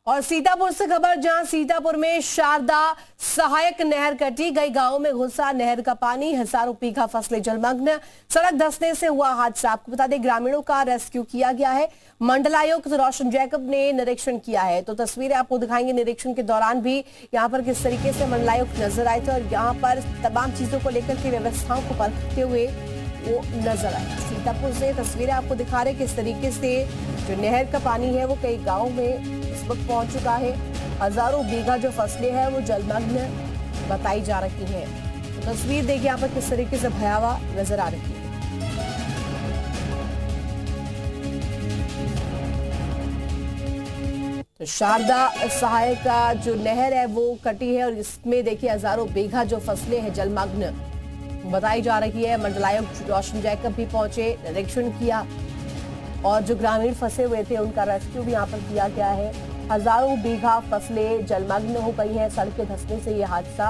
और सीतापुर से खबर, जहां सीतापुर में शारदा सहायक नहर कटी, कई गांवों में घुसा नहर का पानी, हजारों बीघा फसलें जलमग्न, सड़क धंसने से हुआ हादसा। आपको बता दें, ग्रामीणों का रेस्क्यू किया गया है। मंडलायुक्त रोशन जैकब ने निरीक्षण किया है, तो तस्वीरें आपको दिखाएंगे। निरीक्षण के दौरान भी यहाँ पर किस तरीके से मंडलायुक्त नजर आए थे और यहाँ पर तमाम चीजों को लेकर के व्यवस्थाओं को परखते हुए वो नजर आए। सीतापुर से तस्वीरें आपको दिखा रहे किस तरीके से जो नहर का पानी है वो कई गाँव में इस वक्त पहुंच चुका है। हजारों बीघा जो फसलें हैं वो जलमग्न बताई जा रही हैं। तो तस्वीर देखिए यहाँ पर किस तरीके से भयावह नजर आ रही है। तो शारदा सहायक का जो नहर है वो कटी है और इसमें देखिए हजारों बीघा जो फसलें हैं जलमग्न बताई जा रही है। मंडलायुक्त रोशन जैकब भी पहुंचे, निरीक्षण किया और जो ग्रामीण फंसे हुए थे उनका रेस्क्यू भी यहाँ पर किया गया है। हजारों बीघा फसलें जलमग्न हो गई हैं, सड़कें धंसने से यह हादसा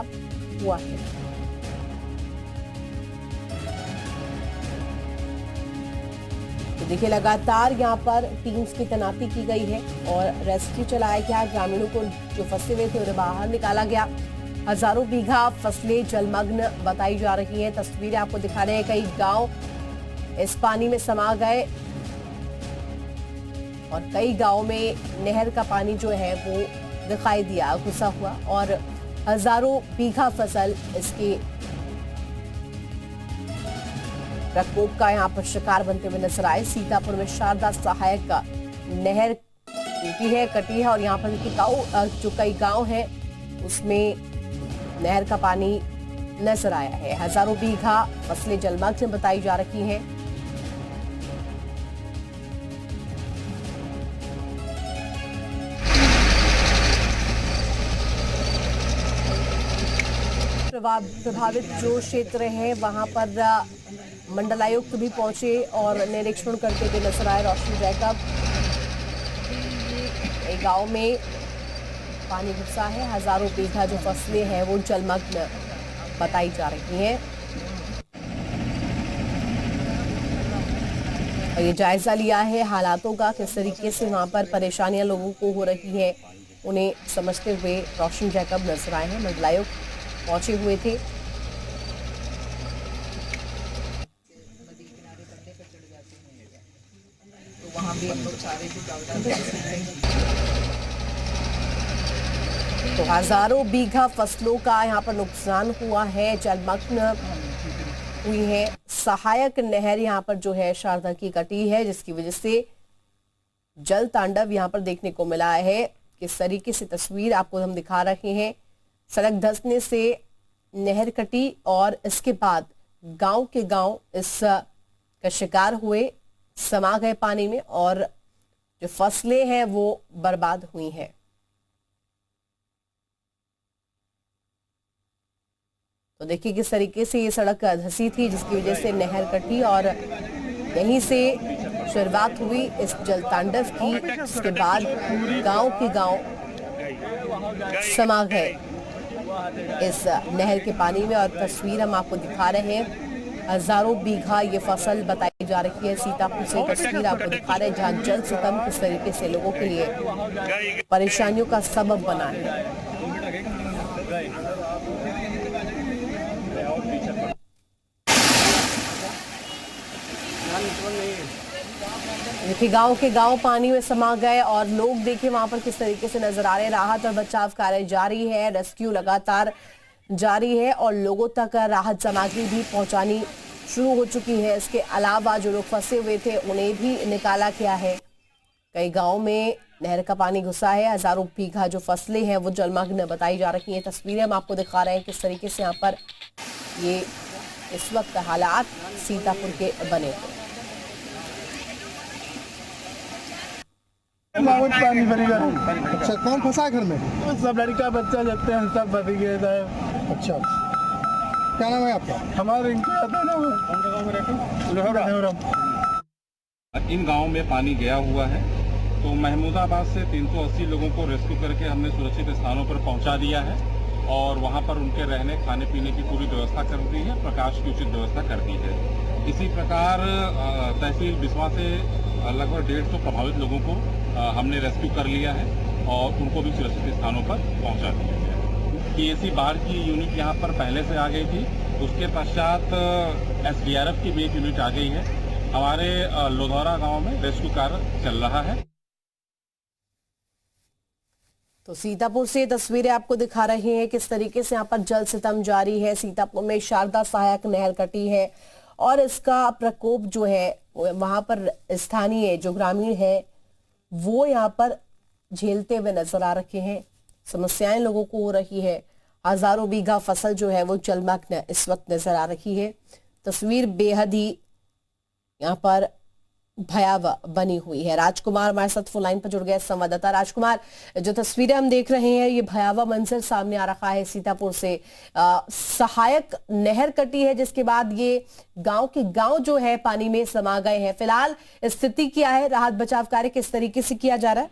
हुआ है। तो देखिए लगातार यहाँ पर टीम्स की तैनाती की गई है और रेस्क्यू चलाया गया। ग्रामीणों को जो फंसे हुए थे उन्हें बाहर निकाला गया। हजारों बीघा फसलें जलमग्न बताई जा रही हैं। तस्वीरें आपको दिखा रहे हैं, कई गांव इस पानी में समा गए और कई गांव में नहर का पानी जो है वो दिखाई दिया घुसा हुआ और हजारों बीघा फसल इसके प्रकोप का यहाँ पर शिकार बनते हुए नजर आए। सीतापुर में शारदा सहायक का नहर कटी है और यहाँ पर गाँव जो कई गांव है उसमें नहर का पानी नजर आया है। हजारों बीघा फसलें जलमग्न बताई जा रही हैं। प्रभावित जो क्षेत्र है वहां पर मंडलायुक्त भी पहुंचे और निरीक्षण करते हुए नजर आए रोशन जैकब। एक गांव में पानी घुसा है, हजारों बीघा जो फसलें हैं वो जलमग्न बताई जा रही हैं। और ये जायजा लिया है हालातों का, किस तरीके से वहां पर परेशानियां लोगों को हो रही है उन्हें समझते हुए रोशन जैकब नजर आए हैं। मंडलायुक्त पहुंचे हुए थे। तो वहां भी हम लोग सारे तो हजारों बीघा फसलों का यहाँ पर नुकसान हुआ है, जलमग्न हुई है। सहायक नहर यहाँ पर जो है शारदा की कटी है, जिसकी वजह से जल तांडव यहाँ पर देखने को मिला है। किस तरीके से तस्वीर आपको हम दिखा रहे हैं। सड़क धंसने से नहर कटी और इसके बाद गांव के गांव इस का शिकार हुए, समा गए पानी में और जो फसलें हैं वो बर्बाद हुई हैं। तो देखिए किस तरीके से ये सड़क धंसी थी जिसकी वजह से नहर कटी और यहीं से शुरुआत हुई इस जल तांडव की। इसके बाद गांव के गांव समा गए इस नहर के पानी में और तस्वीर हम आपको दिखा रहे हैं। हजारों बीघा ये फसल बताई जा रही है। सीतापुर से तस्वीर आपको दिखा रहे हैं जहां जल सितम किस तरीके से लोगों के लिए परेशानियों का सबब बना है। देखिए गांव के गांव पानी में समा गए और लोग देखिए वहां पर किस तरीके से नजर आ रहे हैं। राहत और बचाव कार्य जारी है, रेस्क्यू लगातार जारी है और लोगों तक राहत सामग्री भी पहुंचानी शुरू हो चुकी है। इसके अलावा जो लोग फंसे हुए थे उन्हें भी निकाला गया है। कई गाँव में नहर का पानी घुसा है, हजारों बीघा जो फसलें हैं वो जलमग्न बताई जा रही हैं। तस्वीरें हम आपको दिखा रहे हैं किस तरीके से यहाँ पर ये इस वक्त हालात सीतापुर के बने हुए। पानी भरी गया। अच्छा, कौन फंसा घर में? सब लड़का बच्चा जगते हैं, सब भरी गए थे। अच्छा, क्या नाम है आपका? हमारे इन गांव में पानी गया हुआ है, तो महमूदाबाद से 380 लोगों को रेस्क्यू करके हमने सुरक्षित स्थानों पर पहुंचा दिया है और वहां पर उनके रहने खाने पीने की पूरी व्यवस्था कर दी है, प्रकाश की उचित व्यवस्था कर दी है। इसी प्रकार तहसील बिस्वा से लगभग 150 प्रभावित लोगों को हमने रेस्क्यू कर लिया है और उनको भी सुरक्षित स्थानों पर पहुंचा दिया गया। पीएसी बाढ़ की यूनिट यहाँ पर पहले से आ गई थी, उसके पश्चात एसडीआरएफ की भी एक यूनिट आ गई है। हमारे लोधौरा गांव में रेस्क्यू कार्य चल रहा है। तो सीतापुर से तस्वीरें आपको दिखा रहे हैं किस तरीके से यहाँ पर जल सितम जारी है। सीतापुर में शारदा सहायक नहर कटी है और इसका प्रकोप जो है वहां पर स्थानीय जो ग्रामीण है वो यहाँ पर झेलते हुए नजर आ रखे हैं। समस्याएं लोगों को हो रही है। हजारों बीघा फसल जो है वो जलमग्न इस वक्त नजर आ रही है। तस्वीर बेहद ही यहाँ पर भयावह बनी हुई है। राजकुमार हमारे साथ फोन लाइन पर जुड़ गए, संवाददाता। राजकुमार, जो तस्वीरें हम देख रहे हैं ये भयावह मंजर सामने आ रहा है सीतापुर से। सहायक नहर कटी है जिसके बाद ये गांव के गांव जो है पानी में समा गए हैं। फिलहाल स्थिति क्या है? राहत बचाव कार्य किस तरीके से किया जा रहा है?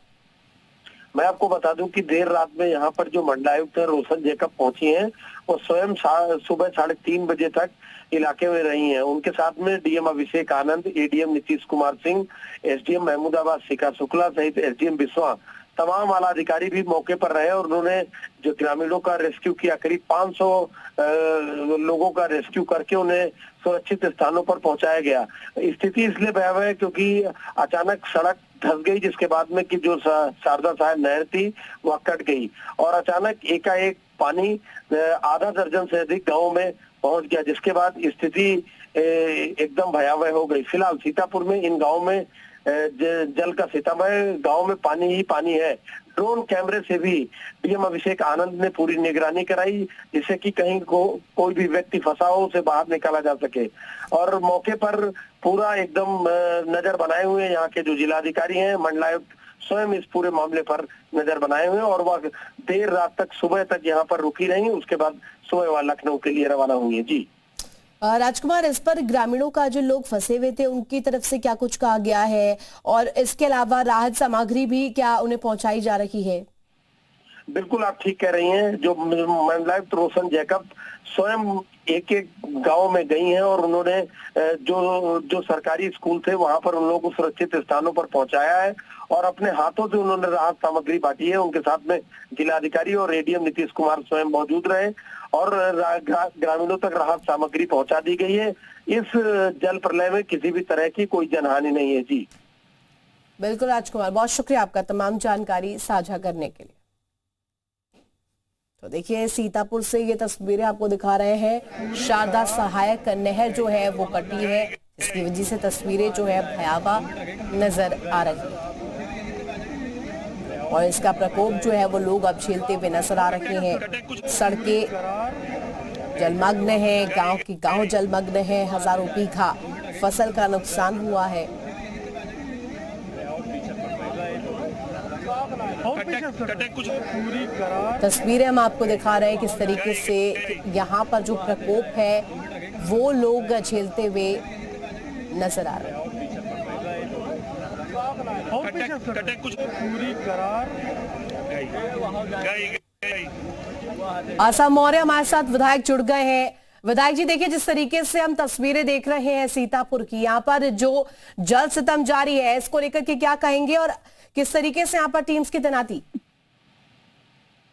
मैं आपको बता दूं कि देर रात में यहाँ पर जो मंडलायुक्त रोशन जैकब पहुंची हैं, वो स्वयं सुबह 3:30 बजे तक इलाके में रही हैं। उनके साथ में DM Abhishek Anand, ADM Nitish Kumar Singh, SDM Mahmudabad शिखा शुक्ला सहित एसडीएम बिस्वा, तमाम आला अधिकारी भी मौके पर रहे और उन्होंने जो ग्रामीणों का रेस्क्यू किया। करीब 500 लोगों का रेस्क्यू करके उन्हें सुरक्षित स्थानों पर पहुंचाया गया। स्थिति इसलिए भयावह है क्योंकि अचानक सड़क धंस गई, जिसके बाद में कि जो शारदा सहायक नहर थी वह कट गई और अचानक एकाएक पानी आधा दर्जन से अधिक गाँव में पहुंच गया, जिसके बाद स्थिति एकदम भयावह हो गई। फिलहाल सीतापुर में इन गाँव में जल का सितम है, गांव में पानी ही पानी है। ड्रोन कैमरे से भी डीएम अभिषेक आनंद ने पूरी निगरानी कराई, जिससे कि कहीं कोई भी व्यक्ति फंसा हो उसे बाहर निकाला जा सके। और मौके पर पूरा एकदम नजर बनाए हुए यहाँ के जो जिलाधिकारी हैं, मंडलायुक्त स्वयं इस पूरे मामले पर नजर बनाए हुए और वह देर रात तक सुबह तक यहाँ पर रुकी रही। उसके बाद सुबह वह लखनऊ के लिए रवाना हुई है। जी राजकुमार, इस पर ग्रामीणों का जो लोग फंसे हुए थे उनकी तरफ से क्या कुछ कहा गया है और इसके अलावा राहत सामग्री भी क्या उन्हें पहुंचाई जा रही है? बिल्कुल आप ठीक कह रही हैं। जो मंडलायुक्त रोशन जैकब स्वयं एक एक गांव में गई हैं और उन्होंने जो सरकारी स्कूल थे वहां पर उन लोगों को सुरक्षित स्थानों पर पहुंचाया है और अपने हाथों से उन्होंने राहत सामग्री बांटी है। उनके साथ में जिलाधिकारी और एडीएम नीतीश कुमार स्वयं मौजूद रहे और ग्रामीणों तक राहत सामग्री पहुंचा दी गई है। इस जल प्रलय में किसी भी तरह की कोई जनहानि नहीं है। जी बिल्कुल राजकुमार, बहुत शुक्रिया आपका तमाम जानकारी साझा करने के लिए। तो देखिए सीतापुर से ये तस्वीरें आपको दिखा रहे हैं। शारदा सहायक नहर जो है वो कटी है, इसकी वजह से तस्वीरें जो है भयावह नजर आ रही है और इसका प्रकोप जो है वो लोग अब झेलते हुए नजर आ रहे हैं। सड़कें जलमग्न है, गांव के गांव जलमग्न है, हजारों बीघा फसल का नुकसान हुआ है। तस्वीरें हम आपको दिखा रहे हैं किस तरीके से यहाँ पर जो प्रकोप है वो लोग झेलते हुए नजर आ रहे हैं। आशा मौर्य हमारे साथ विधायक जुड़ गए हैं। विधायक जी, देखिए जिस तरीके से हम तस्वीरें देख रहे हैं सीतापुर की, यहाँ पर जो जल सितम जारी है इसको लेकर के क्या कहेंगे और किस तरीके से यहाँ पर टीम्स की तैनाती?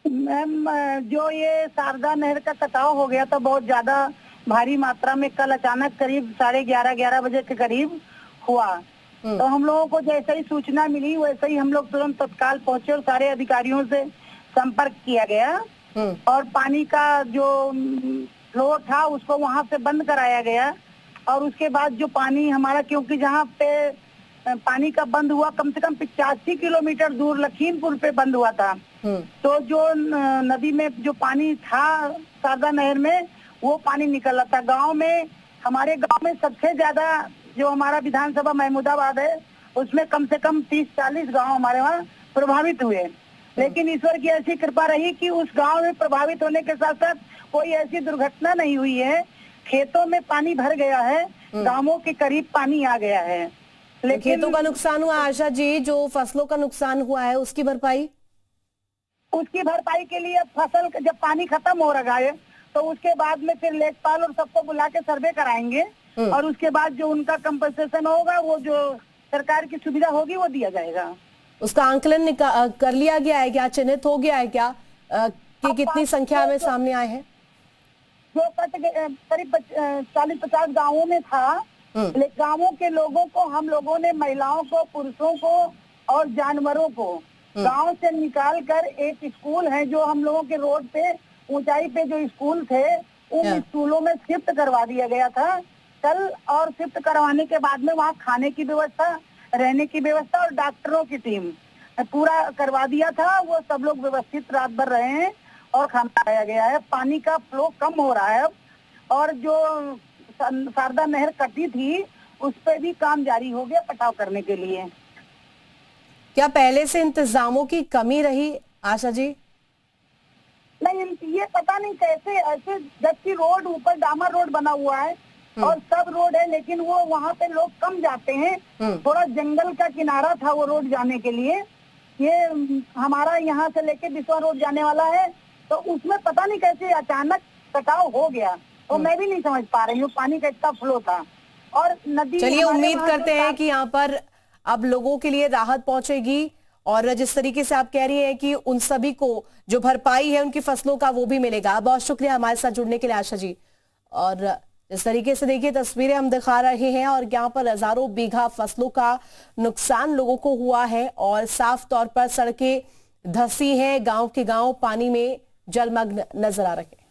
मैम, जो ये शारदा नहर का कटाव हो गया था बहुत ज्यादा भारी मात्रा में, कल अचानक करीब 11:30 बजे के करीब हुआ। तो हम लोगों को जैसे ही सूचना मिली वैसे ही हम लोग तुरंत तत्काल पहुंचे और सारे अधिकारियों से संपर्क किया गया और पानी का जो फ्लो था उसको वहां से बंद कराया गया। और उसके बाद जो पानी हमारा, क्योंकि जहाँ पे पानी का बंद हुआ कम से कम 85 किलोमीटर दूर लखीमपुर पे बंद हुआ था, तो जो नदी में जो पानी था शारदा नहर में वो पानी निकल रहा था। गांव में, हमारे गांव में सबसे ज्यादा जो हमारा विधानसभा महमूदाबाद है उसमें कम से कम 30-40 गांव हमारे वहाँ प्रभावित हुए। लेकिन ईश्वर की ऐसी कृपा रही कि उस गांव में प्रभावित होने के साथ साथ कोई ऐसी दुर्घटना नहीं हुई है। खेतों में पानी भर गया है, गांवों के करीब पानी आ गया है। लेकिन खेतों का नुकसान हुआ आशा जी, जो फसलों का नुकसान हुआ है उसकी भरपाई के लिए फसल जब पानी खत्म हो रहा है तो उसके बाद में फिर लेखपाल और सबको बुला के सर्वे कराएंगे और उसके बाद जो उनका कंपनसेशन होगा वो जो सरकार की सुविधा होगी वो दिया जाएगा। उसका आंकलन कर लिया गया है क्या, चिन्हित हो गया है क्या कि कितनी संख्या में सामने आए हैं? जो कट करीब 40-50 गांवों में था, लेकिन गांवों के लोगों को हम लोगों ने, महिलाओं को, पुरुषों को और जानवरों को गांव से निकाल कर एक स्कूल है जो हम लोगों के रोड पे ऊंचाई पे जो स्कूल थे उन स्कूलों में शिफ्ट करवा दिया गया था कल। और शिफ्ट करवाने के बाद में वहाँ खाने की व्यवस्था, रहने की व्यवस्था और डॉक्टरों की टीम पूरा करवा दिया था। वो सब लोग व्यवस्थित रात भर रहे हैं और खाना खाया गया है। पानी का फ्लो कम हो रहा है अब, और जो शारदा नहर कटी थी उस पर भी काम जारी हो गया पटाव करने के लिए। क्या पहले से इंतजामों की कमी रही आशा जी? नहीं, ये पता नहीं कैसे ऐसे, जबकि रोड ऊपर डामर रोड बना हुआ है और सब रोड है, लेकिन वो वहाँ पे लोग कम जाते हैं। थोड़ा जंगल का किनारा था वो रोड जाने के लिए। ये हमारा यहाँ से लेके बिस्वा रोड जाने वाला है, तो उसमें पता नहीं कैसे अचानक कटाव हो गया, तो मैं भी नहीं समझ पा रही हूँ पानी का इतना फ्लो था। और नदी, चलिए उम्मीद करते हैं कि यहाँ पर अब लोगों के लिए राहत पहुंचेगी, और जिस तरीके से आप कह रही हैं कि उन सभी को जो भरपाई है उनकी फसलों का वो भी मिलेगा। बहुत शुक्रिया हमारे साथ जुड़ने के लिए आशा जी। और इस तरीके से देखिए तस्वीरें हम दिखा रहे हैं, और यहाँ पर हजारों बीघा फसलों का नुकसान लोगों को हुआ है, और साफ तौर पर सड़कें धंसी हैं, गांव के गांव पानी में जलमग्न नजर आ रहे हैं।